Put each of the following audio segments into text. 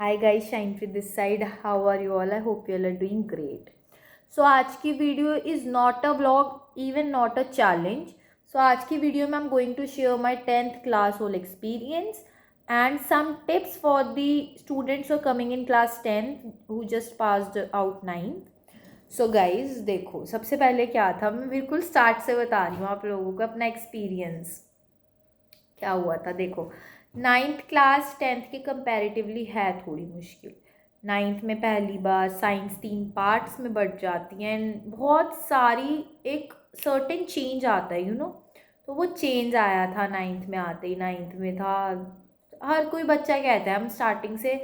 Hi guys, Shinepreet this side. How are you all? I hope you all are doing great. So आज की video is not a blog, even not a challenge. So आज की video में I am going to share my 10th class whole experience and some tips for the students who are coming in class 10th who just passed out 9th। So guys देखो, सबसे पहले क्या था, मैं बिल्कुल स्टार्ट से बता रही हूँ आप लोगों को अपना एक्सपीरियंस क्या हुआ था। देखो, 9th क्लास 10th के कंपैरेटिवली है थोड़ी मुश्किल। 9th में पहली बार साइंस 3 पार्ट्स में बढ़ जाती है एंड बहुत सारी एक सर्टेन चेंज आता है तो वो चेंज आया था 9th में आते ही। 9th में था, हर कोई बच्चा कहता है हम स्टार्टिंग से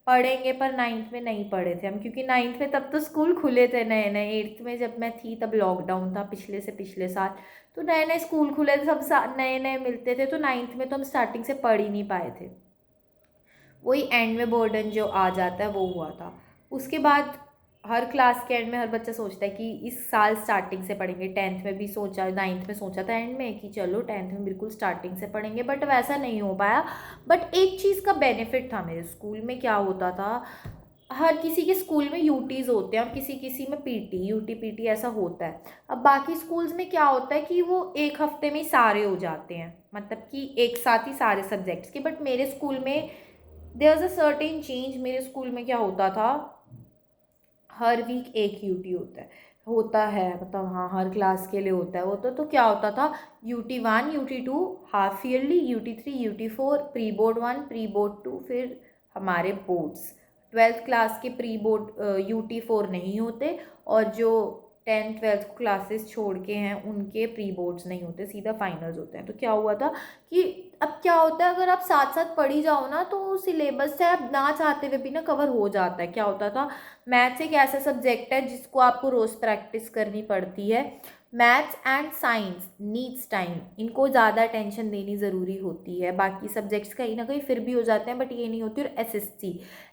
पढ़ेंगे, पर 9th में नहीं पढ़े थे हम, क्योंकि 9th में तब तो स्कूल खुले थे नए नए। 8th में जब मैं थी तब लॉकडाउन था पिछले से पिछले साल, तो नए नए स्कूल खुले थे, सब नए नए मिलते थे, तो 9th में तो हम स्टार्टिंग से पढ़ ही नहीं पाए थे। वही एंड में बर्डन जो आ जाता है वो हुआ था। उसके बाद हर क्लास के एंड में हर बच्चा सोचता है कि इस साल स्टार्टिंग से पढ़ेंगे। 10th में भी सोचा, 9th में सोचा था एंड में कि चलो 10th में बिल्कुल स्टार्टिंग से पढ़ेंगे, बट वैसा नहीं हो पाया। बट एक चीज़ का बेनिफिट था मेरे स्कूल में। क्या होता था, हर किसी के स्कूल में यूटीज़ होते हैं और किसी किसी में पीटी, यूटी पीटी ऐसा होता है। अब बाकी स्कूल्स में क्या होता है कि वो एक हफ्ते में ही सारे हो जाते हैं, मतलब कि एक साथ ही सारे सब्जेक्ट्स के। बट मेरे स्कूल में there is a certain change. मेरे स्कूल में क्या होता था, हर वीक एक यूटी होता है, मतलब हाँ, हर क्लास के लिए होता है वो। तो क्या होता था, UT1 UT2 half yearly, UT3 UT4 pre board 1 pre board 2, फिर हमारे बोर्ड्स। 12th क्लास के प्री बोर्ड UT4 नहीं होते, और जो 10th 12th क्लासेस छोड़ के हैं उनके प्री बोर्ड्स नहीं होते, सीधा फाइनल्स होते हैं। तो क्या हुआ था कि अब क्या होता है, अगर आप साथ साथ पढ़ी जाओ ना तो सिलेबस से आप ना चाहते हुए भी ना कवर हो जाता है। क्या होता था, मैथ्स एक ऐसा सब्जेक्ट है जिसको आपको रोज़ प्रैक्टिस करनी पड़ती है। Maths and science needs time, इनको ज़्यादा अटेंशन देनी ज़रूरी होती है। बाकी सब्जेक्ट्स कहीं ना कहीं फिर भी हो जाते हैं, बट ये नहीं होती। और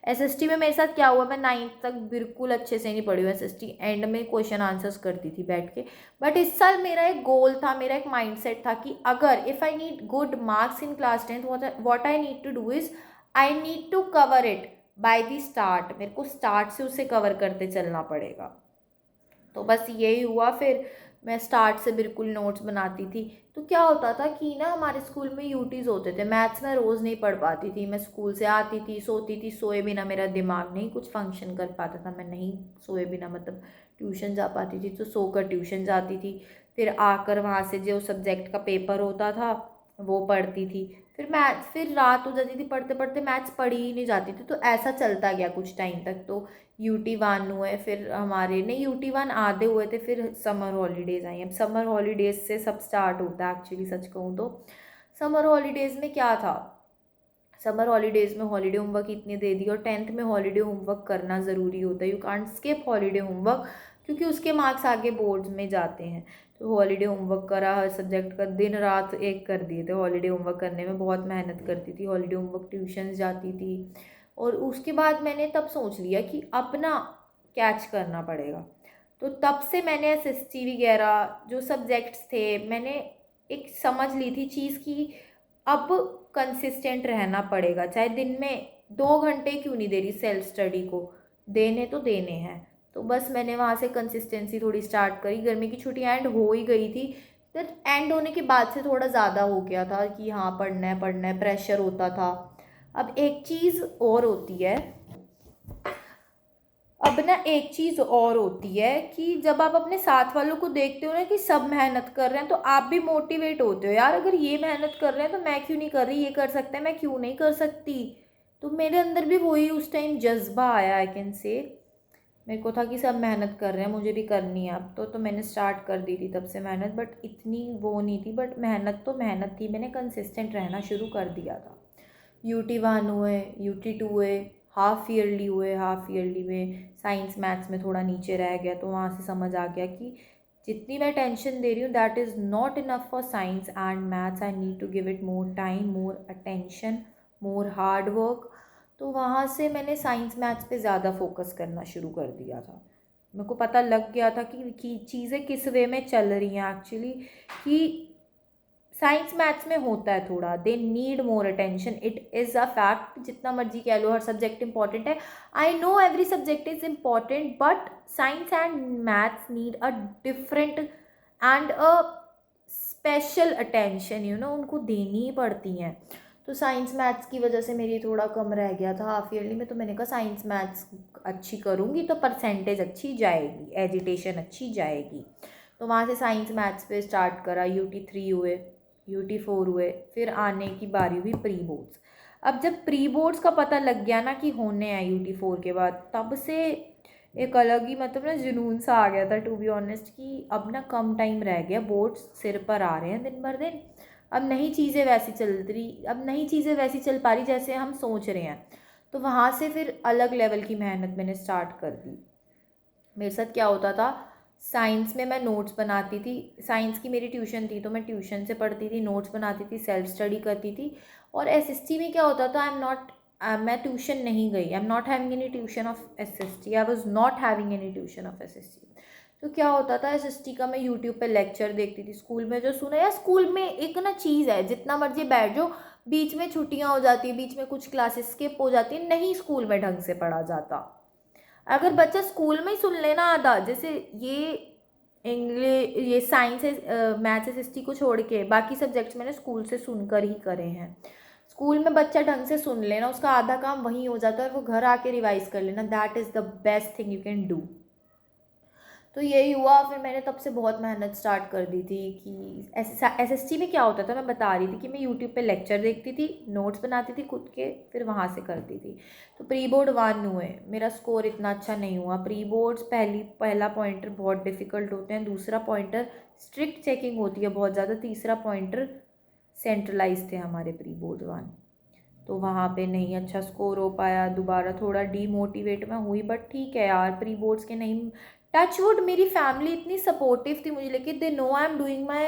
एसएसटी में मेरे साथ क्या हुआ, मैं 9th तक बिल्कुल अच्छे से नहीं पढ़ी हूँ। एसएसटी एंड में क्वेश्चन आंसर्स करती थी बैठ के। बट इस साल मेरा एक गोल था, मेरा एक माइंडसेट था कि अगर if I need good marks in class 10th, what I need to do is I need to cover it by the start. मेरे को स्टार्ट से उसे कवर करते चलना पड़ेगा। तो बस यही हुआ। फिर मैं स्टार्ट से बिल्कुल नोट्स बनाती थी। तो क्या होता था कि ना, हमारे स्कूल में यूटीज़ होते थे। मैथ्स में रोज़ नहीं पढ़ पाती थी, मैं स्कूल से आती थी, सोती थी, सोए बिना मेरा दिमाग नहीं कुछ फंक्शन कर पाता था। मैं नहीं सोए बिना, मतलब ट्यूशन जा पाती थी तो सोकर ट्यूशन जाती थी। फिर आकर वहाँ से जो सब्जेक्ट का पेपर होता था वो पढ़ती थी। फिर मैथ्स, फिर रात हो जाती थी पढ़ते पढ़ते, मैथ्स पढ़ी ही नहीं जाती थी। तो ऐसा चलता गया कुछ टाइम तक। तो UT1 हुए, फिर हमारे नहीं, UT1 आधे हुए थे, फिर समर हॉलीडेज़ आई। अब समर हॉलीडेज़ से सब स्टार्ट होता है एक्चुअली, सच कहूँ तो। समर हॉलीडेज़ में क्या था, समर हॉलीडेज़ में हॉलीडे होमवर्क इतने दे दिए, और 10th में हॉलीडे होमवर्क करना ज़रूरी होता है। You can't skip holiday homework, क्योंकि उसके मार्क्स आगे बोर्ड्स में जाते हैं। तो हॉलीडे होमवर्क करा, हर सब्जेक्ट का दिन रात एक कर दिए थे। हॉलीडे होमवर्क करने में बहुत मेहनत करती थी, हॉलीडे होमवर्क ट्यूशन जाती थी। और उसके बाद मैंने तब सोच लिया कि अपना कैच करना पड़ेगा। तो तब से मैंने SST वगैरह जो सब्जेक्ट्स थे, मैंने एक समझ ली थी चीज़ की अब कंसिस्टेंट रहना पड़ेगा। चाहे दिन में 2 घंटे क्यों नहीं दे रही सेल्फ स्टडी को, देने तो देने हैं। तो बस मैंने वहाँ से कंसिस्टेंसी थोड़ी स्टार्ट करी। गर्मी की छुट्टियाँ एंड हो ही गई थी, फिर एंड होने के बाद से थोड़ा ज़्यादा हो गया था कि हाँ पढ़ना है, प्रेशर होता था। अब एक चीज़ और होती है, अब ना एक चीज़ और होती है कि जब आप अपने साथ वालों को देखते हो ना कि सब मेहनत कर रहे हैं, तो आप भी मोटिवेट होते हो, यार अगर ये मेहनत कर रहे हैं तो मैं क्यों नहीं कर रही, ये कर सकते हैं मैं क्यों नहीं कर सकती। तो मेरे अंदर भी वही उस टाइम जज्बा आया, आई कैन से। मेरे को था कि सब मेहनत कर रहे हैं, मुझे भी करनी है अब तो मैंने स्टार्ट कर दी थी तब से मेहनत। बट इतनी वो नहीं थी, बट मेहनत तो मेहनत थी, मैंने कंसिस्टेंट रहना शुरू कर दिया था। UT1 हुए, UT2 हुए, हाफ ईयरली हुए। हाफ ईयरली में साइंस मैथ्स में थोड़ा नीचे रह गया, तो वहाँ से समझ आ गया कि जितनी मैं टेंशन दे रही हूँ that is not enough for science and maths. I need to give it more time, more attention, more hard work. तो वहाँ से मैंने साइंस मैथ्स पे ज़्यादा फोकस करना शुरू कर दिया था। मेरे को पता लग गया था कि चीज़ें किस वे में चल रही हैं एक्चुअली, कि साइंस मैथ्स में होता है थोड़ा, they need more attention, it is a fact. जितना मर्जी कह लो हर सब्जेक्ट इंपॉर्टेंट है, I know every subject is important, but science and maths need a different and a special attention, उनको देनी ही पड़ती हैं। तो साइंस मैथ्स की वजह से मेरी थोड़ा कम रह गया था हाफ ईयरली में, तो मैंने कहा साइंस मैथ्स अच्छी करूँगी तो परसेंटेज अच्छी जाएगी, एजिटेशन अच्छी जाएगी। तो वहाँ से साइंस मैथ्स पे स्टार्ट करा, UT3 हुए, UT4 हुए, फिर आने की बारी हुई प्री बोर्ड्स। अब जब प्री बोर्ड्स का पता लग गया ना कि होने हैं UT4 के बाद, तब से एक अलग ही मतलब ना जुनून सा आ गया था टू बी ऑनेस्ट, कि अब ना कम टाइम रह गया, बोर्ड्स सिर पर आ रहे हैं दिन भर दिन, अब नई चीज़ें वैसी चल रही, अब नई चीज़ें वैसी चल पा रही जैसे हम सोच रहे हैं। तो वहाँ से फिर अलग लेवल की मेहनत मैंने स्टार्ट कर दी। मेरे साथ क्या होता था, साइंस में मैं नोट्स बनाती थी, साइंस की मेरी ट्यूशन थी तो मैं ट्यूशन से पढ़ती थी, नोट्स बनाती थी, सेल्फ स्टडी करती थी। और SST में क्या होता था, मैं ट्यूशन नहीं गई, I am not having any tuition of SST, I was not having any tuition of SST। तो क्या होता था, SST का मैं यूट्यूब पे लेक्चर देखती थी, स्कूल में जो सुना, या स्कूल में एक ना चीज़ है, जितना मर्जी बैठ जाओ, बीच में छुट्टियाँ हो जाती है, बीच में कुछ क्लासेस स्किप हो जाती है, नहीं स्कूल में ढंग से पढ़ा जाता। अगर बच्चा स्कूल में ही सुन लेना आधा, जैसे ये इंग्लिश, ये साइंस है, मैथ्स SST को छोड़ के बाकी सब्जेक्ट्स मैंने स्कूल से सुनकर ही करे हैं। स्कूल में बच्चा ढंग से सुन लेना, उसका आधा काम वहीं हो जाता है, और वो घर आके रिवाइज कर लेना, that is the best thing you can do. तो यही हुआ, फिर मैंने तब से बहुत मेहनत स्टार्ट कर दी थी कि SST में क्या होता था, मैं बता रही थी कि मैं यूट्यूब पे लेक्चर देखती थी, नोट्स बनाती थी खुद के, फिर वहाँ से करती थी। तो प्री बोर्ड 1 हुए, मेरा स्कोर इतना अच्छा नहीं हुआ। प्री बोर्ड्स पहला पॉइंटर बहुत डिफ़िकल्ट होते हैं, दूसरा पॉइंटर स्ट्रिक्ट चेकिंग होती है बहुत ज़्यादा, तीसरा पॉइंटर सेंट्रलाइज थे हमारे प्री बोर्ड 1। तो वहाँ पे नहीं अच्छा स्कोर हो पाया, दोबारा थोड़ा डीमोटिवेट मैं हुई, बट ठीक है यार, प्री बोर्ड्स के नहीं, टच वुड मेरी फैमिली इतनी सपोर्टिव थी मुझे लेके, they know I am doing my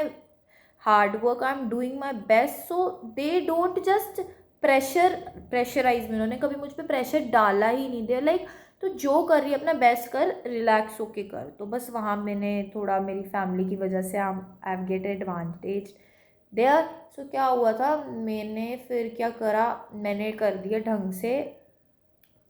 hard work, I am doing my best, so they don't just pressurise, उन्होंने कभी मुझ पर प्रेशर डाला ही नहीं, दे लाइक तो जो कर रही है अपना बेस्ट कर, रिलैक्स होके कर। तो बस वहाँ मैंने थोड़ा मेरी फैमिली की वजह से I have get advantage there. So क्या हुआ था, मैंने फिर क्या करा, मैंने कर दिया ढंग से,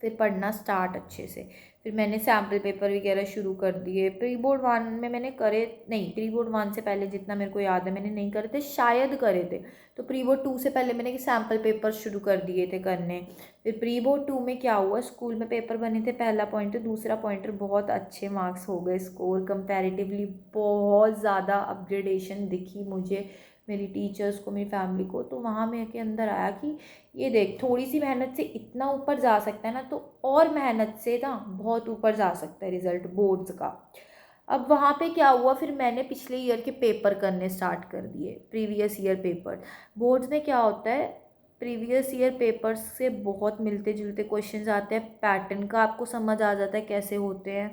फिर पढ़ना स्टार्ट अच्छे से, फिर मैंने सैम्पल पेपर वगैरह शुरू कर दिए। प्री बोर्ड 1 में मैंने करे नहीं, प्री बोर्ड 1 से पहले जितना मेरे को याद है मैंने नहीं करे थे, शायद करे थे। तो प्री बोर्ड 2 से पहले मैंने सैम्पल पेपर शुरू कर दिए थे करने। फिर प्री बोर्ड 2 में क्या हुआ, स्कूल में पेपर बने थे, पहला पॉइंटर दूसरा पॉइंटर बहुत अच्छे मार्क्स हो गए, स्कोर कंपैरेटिवली बहुत ज़्यादा अपग्रेडेशन दिखी मुझे, मेरी टीचर्स को, मेरी फैमिली को। तो वहाँ मेरे अंदर आया कि ये देख, थोड़ी सी मेहनत से इतना ऊपर जा सकता है ना, तो और मेहनत से ना बहुत ऊपर जा सकता है रिज़ल्ट बोर्ड्स का। अब वहाँ पे क्या हुआ, फिर मैंने पिछले ईयर के पेपर करने स्टार्ट कर दिए, प्रीवियस ईयर पेपर। बोर्ड्स में क्या होता है, प्रीवियस ईयर पेपर्स से बहुत मिलते जुलते क्वेश्चंस आते हैं, पैटर्न का आपको समझ आ जाता है कैसे होते हैं,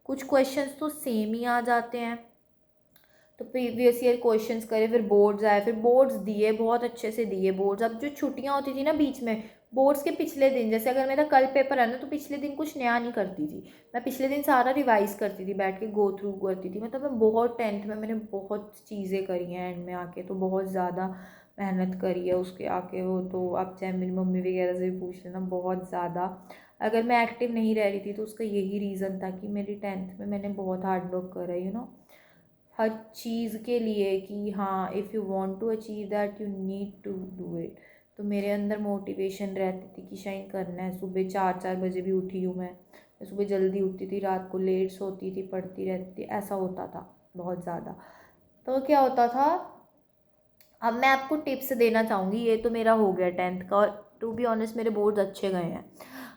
कुछ क्वेश्चंस तो सेम ही आ जाते हैं। तो प्रीवियस ईयर क्वेश्चंस करे, फिर बोर्ड्स आए, फिर बोर्ड्स दिए, बहुत अच्छे से दिए बोर्ड्स। अब जो छुट्टियां होती थी ना बीच में, बोर्ड्स के पिछले दिन, जैसे अगर मेरा कल पेपर है ना, तो पिछले दिन कुछ नया नहीं करती थी, मैं पिछले दिन सारा रिवाइज करती थी, बैठ के गो थ्रू करती थी। मतलब मैं बहुत 10th में मैंने बहुत चीज़ें करी हैं, एंड में आके तो बहुत ज़्यादा मेहनत करी है उसके आके, वो तो आप चाहे मेरी मम्मी वगैरह से भी पूछ लेना, बहुत ज़्यादा। अगर मैं एक्टिव नहीं रह रही थी तो उसका यही रीज़न था कि मेरी 10th में मैंने बहुत हार्ड वर्क करा, हर चीज़ के लिए, कि हाँ if you want to achieve that you need to do it. तो मेरे अंदर मोटिवेशन रहती थी कि शाइन करना है। सुबह 4 बजे भी उठी हूँ मैं सुबह जल्दी उठती थी, रात को लेट सोती थी, पढ़ती रहती थी, ऐसा होता था बहुत ज़्यादा। तो क्या होता था, अब मैं आपको टिप्स देना चाहूँगी, ये तो मेरा हो गया 10th का, और टू बी ऑनेस्ट मेरे बोर्ड अच्छे गए हैं।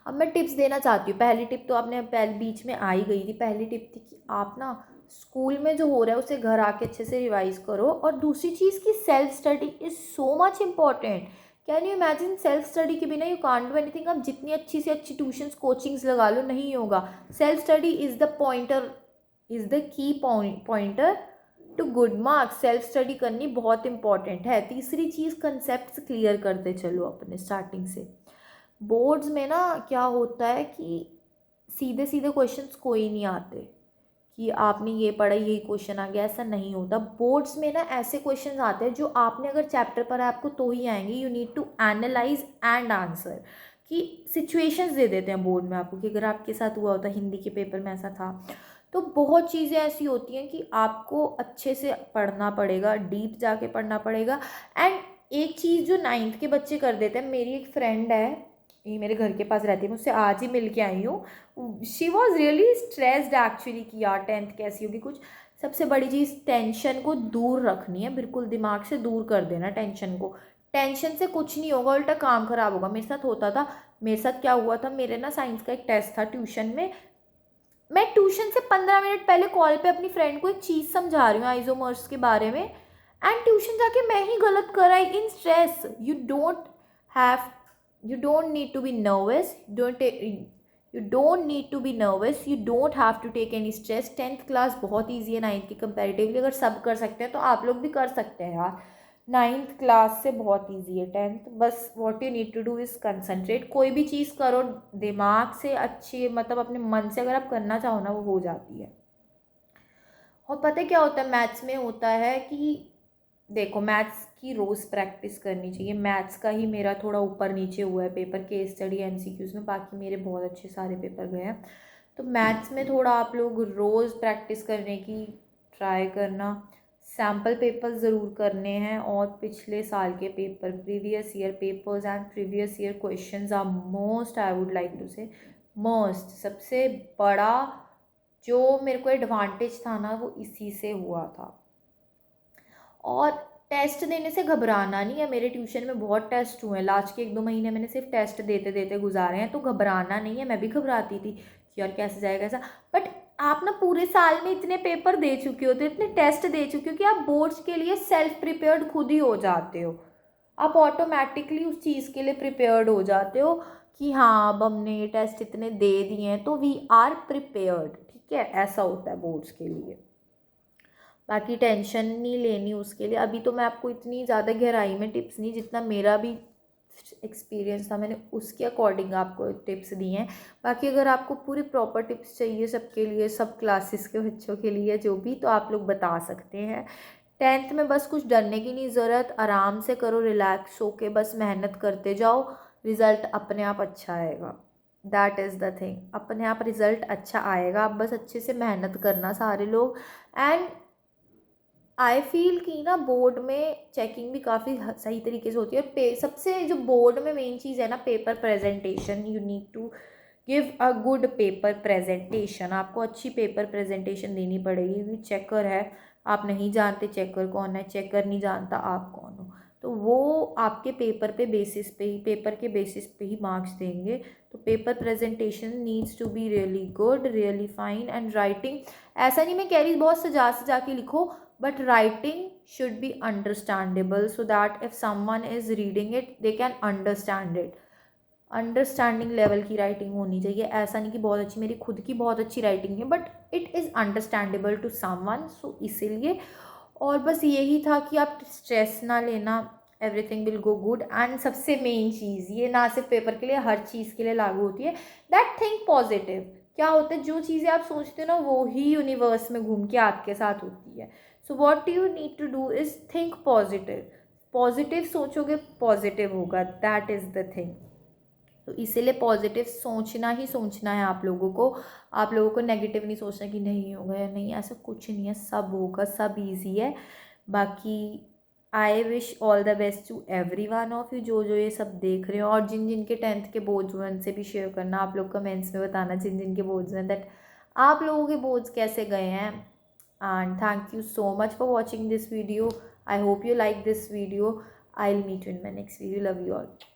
अब मैं टिप्स देना चाहती हूँ। पहली टिप तो आपने पहले बीच में आ ही गई थी, पहली टिप थी कि आप ना स्कूल में जो हो रहा है उसे घर आके अच्छे से रिवाइज करो। और दूसरी चीज़ की self study is so much important. Can you imagine, self study के बिना यू कांट डू एनीथिंग। आप जितनी अच्छी से अच्छी ट्यूशन्स कोचिंग्स लगा लो, नहीं होगा। Self study is the pointer, is the key pointer to good marks. Self study करनी बहुत इंपॉर्टेंट है। तीसरी चीज़, कंसेप्ट्स क्लियर करते चलो अपने स्टार्टिंग से। बोर्ड्स में ना क्या होता है कि सीधे सीधे क्वेश्चंस कोई नहीं आते, कि आपने ये पढ़ा यही क्वेश्चन आ गया, ऐसा नहीं होता। बोर्ड्स में ना ऐसे क्वेश्चन आते हैं जो आपने अगर चैप्टर पढ़ा आपको तो ही आएंगे। You need to analyse and answer, कि सिचुएशंस दे देते हैं बोर्ड में आपको, कि अगर आपके साथ हुआ होता, हिंदी के पेपर में ऐसा था। तो बहुत चीज़ें ऐसी होती हैं कि आपको अच्छे से पढ़ना पड़ेगा, डीप जाके पढ़ना पड़ेगा। एंड एक चीज़ जो 9th के बच्चे कर देते हैं, मेरी एक फ्रेंड है, ये मेरे घर के पास रहती है, मुझसे आज ही मिल के आई हूँ। She was really stressed actually कि यार 10th कैसी होगी। कुछ सबसे बड़ी चीज़, टेंशन को दूर रखनी है, बिल्कुल दिमाग से दूर कर देना टेंशन को। टेंशन से कुछ नहीं होगा, उल्टा काम खराब होगा। मेरे साथ होता था, मेरे साथ क्या हुआ था, मेरे ना साइंस का एक टेस्ट था ट्यूशन में। मैं ट्यूशन से 15 मिनट पहले कॉल पे अपनी फ्रेंड को एक चीज़ समझा रही हूँ आइसोमर्स के बारे में, एंड ट्यूशन जाके मैं ही गलत कर आई in stress. Have you don't need to be nervous, you don't need to be nervous, you don't have to take any stress। 10th class बहुत ईजी है 9th की कंपैरेटिवली। अगर सब कर सकते हैं तो आप लोग भी कर सकते हैं यार। 9th क्लास से बहुत ईजी है 10th। बस what you need to do is concentrate. कोई भी चीज़ करो दिमाग से, अच्छी मतलब अपने मन से अगर आप करना चाहो ना, वो हो जाती है। और पता है क्या होता है मैथ्स में, होता है कि देखो मैथ्स की रोज़ प्रैक्टिस करनी चाहिए। मैथ्स का ही मेरा थोड़ा ऊपर नीचे हुआ है पेपर, केस स्टडी एमसीक्यूज़ में, बाकी मेरे बहुत अच्छे सारे पेपर गए हैं। तो मैथ्स में थोड़ा आप लोग रोज़ प्रैक्टिस करने की ट्राई करना। सैम्पल पेपर ज़रूर करने हैं, और पिछले साल के paper, previous year papers and previous year questions are most, I would like to say most, सबसे बड़ा जो मेरे को एडवांटेज था ना, वो इसी से हुआ था। और टेस्ट देने से घबराना नहीं है। मेरे ट्यूशन में बहुत टेस्ट हुए हैं, लास्ट के 1-2 महीने मैंने सिर्फ टेस्ट देते देते गुजारे हैं। तो घबराना नहीं है, मैं भी घबराती थी कि यार कैसे जाएगा ऐसा। बट आप ना पूरे साल में इतने पेपर दे चुके होते हो, इतने टेस्ट दे चुके हो, कि आप बोर्ड्स के लिए सेल्फ प्रिपेयर्ड खुद ही हो जाते हो। आप ऑटोमेटिकली उस चीज़ के लिए प्रिपेयर्ड हो जाते हो कि हाँ अब हमने ये टेस्ट इतने दे दिए हैं तो वी आर प्रिपेयर्ड। ठीक है, ऐसा होता है बोर्ड्स के लिए। बाकी टेंशन नहीं लेनी उसके लिए। अभी तो मैं आपको इतनी ज़्यादा गहराई में टिप्स नहीं, जितना मेरा भी एक्सपीरियंस था मैंने उसके अकॉर्डिंग आपको टिप्स दी हैं। बाकी अगर आपको पूरी प्रॉपर टिप्स चाहिए सबके लिए, सब क्लासेस के बच्चों के लिए जो भी, तो आप लोग बता सकते हैं। 10th में बस कुछ डरने की नहीं ज़रूरत, आराम से करो, रिलैक्स होके बस मेहनत करते जाओ, रिज़ल्ट अपने आप अच्छा आएगा। दैट इज़ द थिंग, अपने आप रिज़ल्ट अच्छा आएगा। आप बस अच्छे से मेहनत करना सारे लोग। एंड आई फील कि ना बोर्ड में चेकिंग भी काफ़ी सही तरीके से होती है। और सबसे जो बोर्ड में मेन चीज़ है ना, paper presentation. You need to give a good paper presentation. आपको अच्छी पेपर प्रेजेंटेशन देनी पड़ेगी, क्योंकि चेकर है, आप नहीं जानते चेकर कौन है, चेकर नहीं जानता आप कौन हो। तो वो आपके पेपर पे बेसिस पे ही, पेपर के बेसिस पे ही मार्क्स देंगे। तो paper presentation needs to be really good, really fine. And writing, ऐसा नहीं मैं कह रही बहुत सजा सजा के लिखो, but writing should be understandable so that if someone is reading it they can understand it। Understanding level की राइटिंग होनी चाहिए। ऐसा नहीं कि बहुत अच्छी, मेरी खुद की बहुत अच्छी राइटिंग है but it is understandable to someone, so इसीलिए। और बस यही था कि आप स्ट्रेस ना लेना, everything will go good. And सबसे मेन चीज़ ये ना सिर्फ पेपर के लिए, हर चीज़ के लिए लागू होती है, दैट थिंक पॉजिटिव। क्या होता है, जो चीज़ें आप सोचते हो ना वो ही यूनिवर्स में घूम के आपके साथ होती है। So what you need to do is think positive. Positive सोचोगे पॉजिटिव होगा, दैट इज़ द थिंग। तो इसीलिए पॉजिटिव सोचना ही सोचना है आप लोगों को। आप लोगों को नेगेटिव नहीं सोचना कि नहीं होगा या नहीं, ऐसा कुछ नहीं है, सब होगा, सब इजी है। बाकी I wish all the best to every one of you जो जो ये सब देख रहे हो। और जिन जिन के 10th के बोर्ड्स हुए उनसे भी शेयर करना, आप लोग कमेंट्स में बताना जिन जिन के बोर्ड्स हैं, दैट आप लोगों के बोर्ड्स कैसे गए हैं। And thank you so much for watching this video. I hope you like this video. I'll meet you in my next video. Love you all.